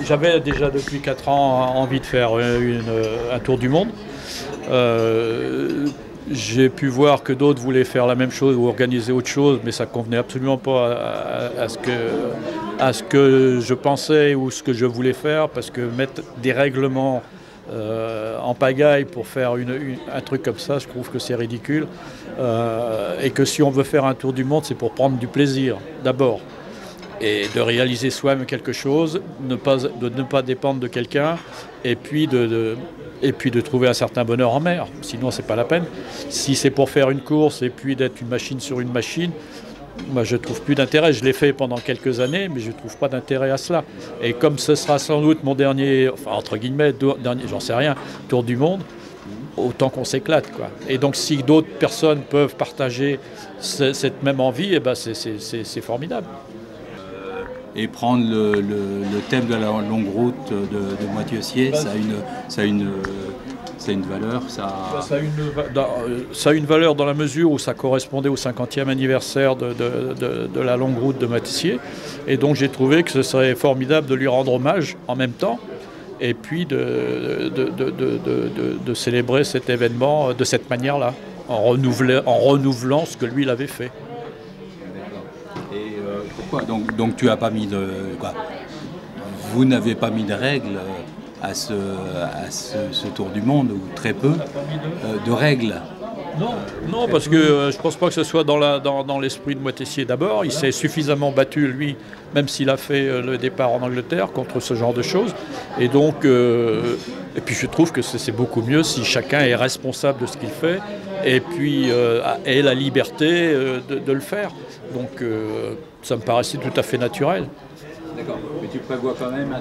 j'avais déjà depuis 4 ans envie de faire un tour du monde. J'ai pu voir que d'autres voulaient faire la même chose ou organiser autre chose, mais ça ne convenait absolument pas à ce que je pensais ou ce que je voulais faire, parce que mettre des règlements en pagaille pour faire un truc comme ça, je trouve que c'est ridicule. Et que si on veut faire un tour du monde, c'est pour prendre du plaisir, d'abord. Et de réaliser soi-même quelque chose, de ne pas dépendre de quelqu'un, et puis de trouver un certain bonheur en mer. Sinon, c'est pas la peine. Si c'est pour faire une course et puis d'être une machine sur une machine, moi, je trouve plus d'intérêt. Je l'ai fait pendant quelques années, mais je trouve pas d'intérêt à cela. Et comme ce sera sans doute mon dernier, enfin entre guillemets, dernier, j'en sais rien, tour du monde, autant qu'on s'éclate, quoi. Et donc, si d'autres personnes peuvent partager cette même envie, eh ben, c'est formidable. Et prendre le thème de la longue route de Moitessier, ça a une valeur. Ça a une valeur dans la mesure où ça correspondait au 50e anniversaire de la longue route de Moitessier. Et donc j'ai trouvé que ce serait formidable de lui rendre hommage en même temps, et puis de célébrer cet événement de cette manière-là, en renouvelant ce que lui il avait fait. Pourquoi donc tu as pas mis de quoi? Vous n'avez pas mis de règles à ce tour du monde, ou très peu de règles? Non, parce que je ne pense pas que ce soit dans l'esprit de Moitessier d'abord. Il s'est suffisamment battu, lui, même s'il a fait le départ en Angleterre, contre ce genre de choses. Et donc, et puis je trouve que c'est beaucoup mieux si chacun est responsable de ce qu'il fait, et puis ait la liberté de le faire. Donc ça me paraissait tout à fait naturel. D'accord. Mais tu prévois quand même un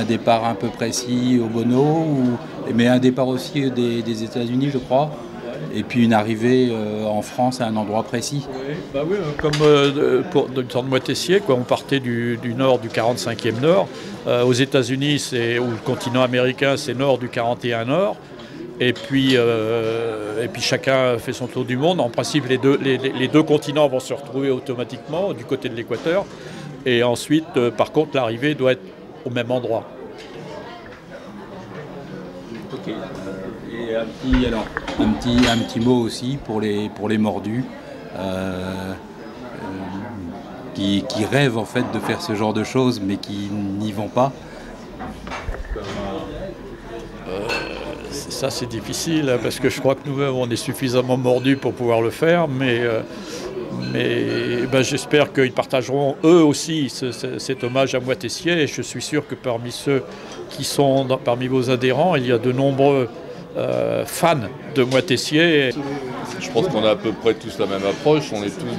départ un peu précis au Bono, mais un départ aussi des États-Unis, je crois, et puis une arrivée en France à un endroit précis. Oui, bah oui, comme pour le temps de Moitessier, quoi, on partait du nord du 45e nord. Aux États-Unis, ou le continent américain, c'est nord du 41 nord. Et puis chacun fait son tour du monde. En principe, les deux continents vont se retrouver automatiquement du côté de l'équateur. Et ensuite, par contre, l'arrivée doit être au même endroit. Ok. Et un petit mot aussi pour les mordus qui rêvent en fait de faire ce genre de choses, mais qui n'y vont pas. Ça, c'est difficile, parce que je crois que nous-mêmes, on est suffisamment mordus pour pouvoir le faire, mais ben, j'espère qu'ils partageront eux aussi cet hommage à Moitessier, et je suis sûr que parmi ceux qui sont parmi vos adhérents, il y a de nombreux fans de Moitessier. Je pense qu'on a à peu près tous la même approche, on est tous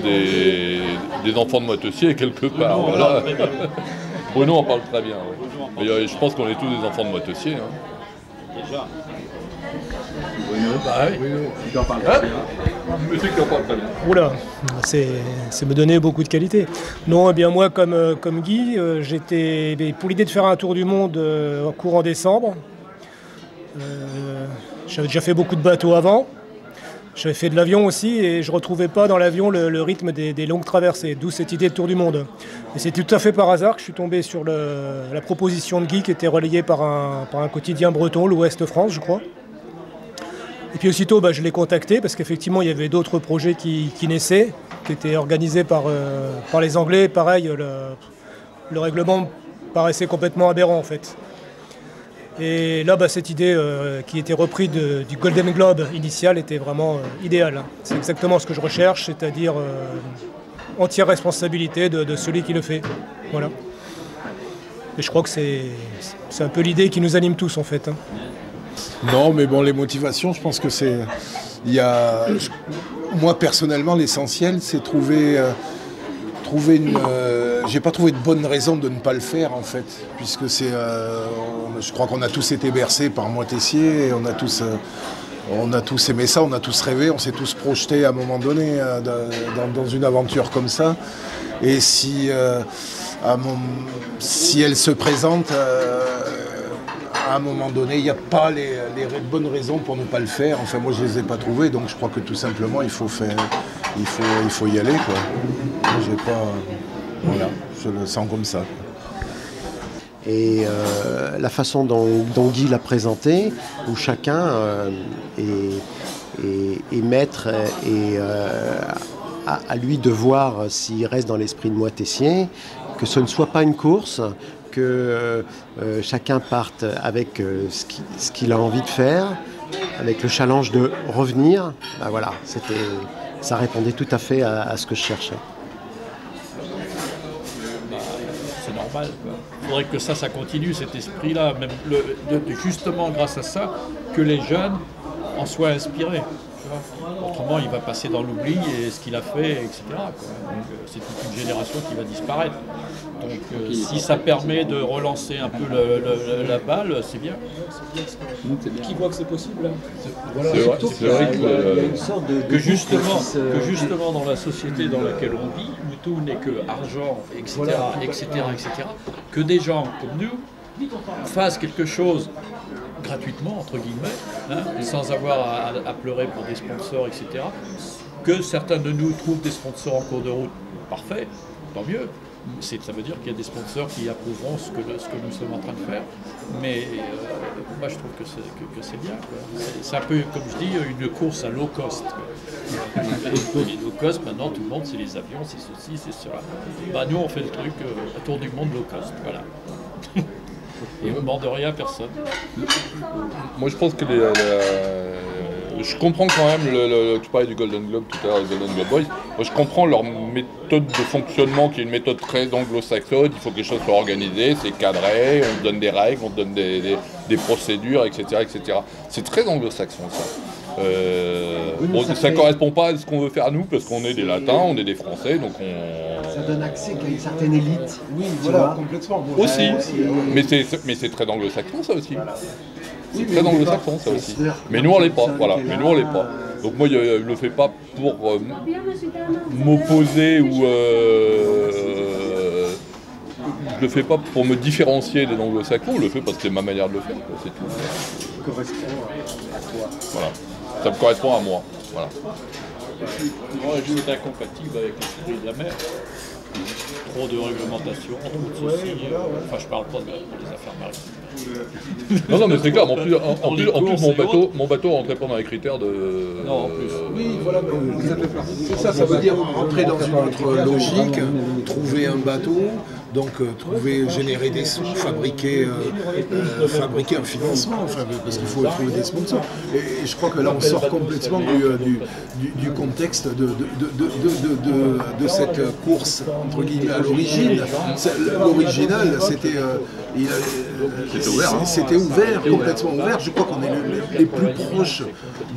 des enfants de Moitessier quelque part. Voilà. Bruno en parle très bien. Ouais. Mais je pense qu'on est tous des enfants de Moitessier. Hein. Déjà. Bah oui. Tu en parles très bien. Monsieur qui en parle très bien. Oula, c'est me donner beaucoup de qualité. Non, eh bien moi, comme Guy, j'étais pour l'idée de faire un tour du monde courant décembre. J'avais déjà fait beaucoup de bateaux avant. J'avais fait de l'avion aussi, et je ne retrouvais pas dans l'avion le rythme des longues traversées, d'où cette idée de tour du monde. Et c'est tout à fait par hasard que je suis tombé sur la proposition de Guy, qui était relayée par un quotidien breton, l'Ouest France, je crois. Et puis aussitôt, je l'ai contacté, parce qu'effectivement, il y avait d'autres projets qui naissaient, qui étaient organisés par les Anglais. Pareil, le règlement paraissait complètement aberrant, en fait. Et là, cette idée qui était reprise du Golden Globe initial était vraiment idéale. C'est exactement ce que je recherche, c'est-à-dire entière responsabilité de celui qui le fait. Voilà. Et je crois que c'est un peu l'idée qui nous anime tous, en fait. Non, mais bon, les motivations, je pense que c'est... Moi, personnellement, l'essentiel, c'est trouver une... j'ai pas trouvé de bonne raison de ne pas le faire, en fait, puisque c'est... je crois qu'on a tous été bercés par Moitessier, et on a tous aimé ça, on a tous rêvé, on s'est tous projetés à un moment donné dans une aventure comme ça. Et si elle se présente... à un moment donné, il n'y a pas les bonnes raisons pour ne pas le faire. Enfin, moi, je ne les ai pas trouvées, donc je crois que tout simplement, il faut y aller, quoi. Moi, j'ai pas... Voilà, je le sens comme ça. Et la façon dont Guy l'a présenté, où chacun est maître et à lui de voir s'il reste dans l'esprit de Moi Tessier, que ce ne soit pas une course, que chacun parte avec ce qu'il a envie de faire, avec le challenge de revenir. Ben voilà, ça répondait tout à fait à ce que je cherchais. C'est normal, quoi. Il faudrait que ça continue, cet esprit-là, même justement grâce à ça, que les jeunes en soient inspirés. Autrement, il va passer dans l'oubli et ce qu'il a fait, etc. quoi. Donc, c'est toute une génération qui va disparaître. Donc, si ça permet de relancer un peu la balle, c'est bien. Qui voit que c'est possible là. C'est vrai Que justement dans la société dans laquelle on vit, où tout n'est que argent, etc., que des gens comme nous fassent quelque chose gratuitement, entre guillemets, sans avoir à pleurer pour des sponsors, etc. Que certains de nous trouvent des sponsors en cours de route, parfait, tant mieux. Ça veut dire qu'il y a des sponsors qui approuveront ce que nous sommes en train de faire. Mais moi, je trouve que c'est bien. C'est un peu, comme je dis, une course à low cost. Et low cost, maintenant, tout le monde, c'est les avions, c'est ceci, c'est cela. Bah, nous, on fait le truc, un tour du monde low cost. Voilà. Et on ne demande rien à personne. Moi, je pense que je comprends quand même, tu parlais du Golden Globe tout à l'heure, le Golden Globe Boys. Moi, je comprends leur méthode de fonctionnement qui est une méthode très anglo-saxonne. Il faut que les choses soient organisées, c'est cadré, on te donne des règles, on te donne des procédures, etc., etc. C'est très anglo-saxon, ça. Ça ne correspond pas à ce qu'on veut faire nous, parce qu'on est des latins, on est des français, donc ça donne accès qu'à une certaine élite. Oui, voilà, complètement. Aussi, mais c'est très anglo-saxon, ça aussi. C'est très anglo-saxon, ça aussi. Mais nous, on l'est pas, voilà. Mais nous, on l'est pas. Donc moi, je le fais pas pour m'opposer ou... je le fais pas pour me différencier des anglo-saxons, je le fais parce que c'est ma manière de le faire, quoi, c'est tout. Ça correspond à toi. Voilà. Ça me correspond à moi. Voilà. Moi, je suis incompatible avec l'esprit de la mer. Trop de réglementation, trop de ceci. Enfin, je parle pas des affaires maritimes. Non, mais c'est clair. En plus, mon bateau rentrait pas dans les critères de... Non, en plus. Oui, voilà, c'est ça, ça veut dire rentrer dans une autre logique, trouver un bateau, donc générer des sous, fabriquer un financement, enfin, parce qu'il faut trouver des sponsors. Et je crois que là, on sort complètement du contexte de cette course, entre guillemets, à l'origine. L'original, c'était ouvert, complètement ouvert. Je crois qu'on est les plus proches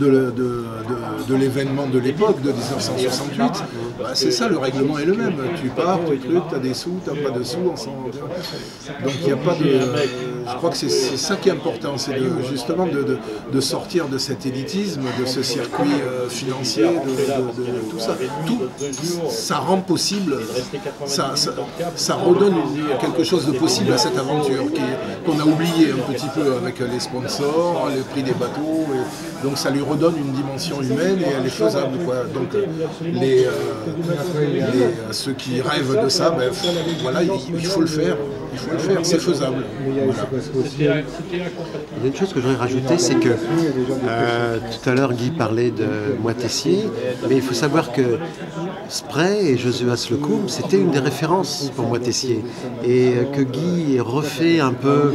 de l'événement de l'époque, de 1968. Bah, c'est ça, le règlement est le même. Tu pars, tu as des sous, tu n'as pas de sous. Donc il n'y a pas de... Je crois que c'est ça qui est important, c'est justement de sortir de cet élitisme, de ce circuit financier, de tout ça. Tout, ça rend possible, ça redonne quelque chose de possible à cette aventure qu'on a oublié un petit peu avec les sponsors, le prix des bateaux. Donc ça lui redonne une dimension humaine et elle est faisable, quoi. Donc ceux qui rêvent de ça, ben, voilà, il faut le faire, c'est faisable. Voilà. Il y a une chose que je voudrais rajouter, c'est que tout à l'heure Guy parlait de Moi Tessier, mais il faut savoir que Spray et Joshua Slocum, c'était une des références pour Moi Tessier, et que Guy ait refait un peu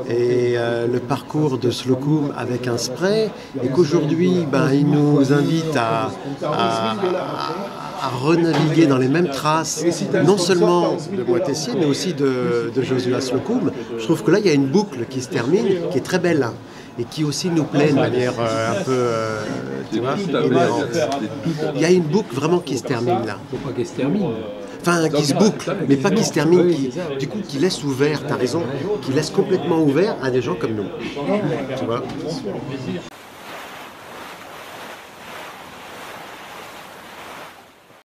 le parcours de Slocum avec un Spray, et qu'aujourd'hui il nous invite à renaviguer dans les mêmes traces, non seulement de Moi Tessier, mais aussi de Joshua Slocum. Je trouve que là, il y a une boucle qui se termine, qui est très belle, et qui aussi nous plaît de manière un peu, inhérente. Il y a une boucle vraiment qui se termine là. Faut pas qu'elle se termine. Enfin, qui se boucle, mais pas qui se termine, qui laisse ouvert, t'as raison, qui laisse complètement ouvert à des gens comme nous. Tu vois ?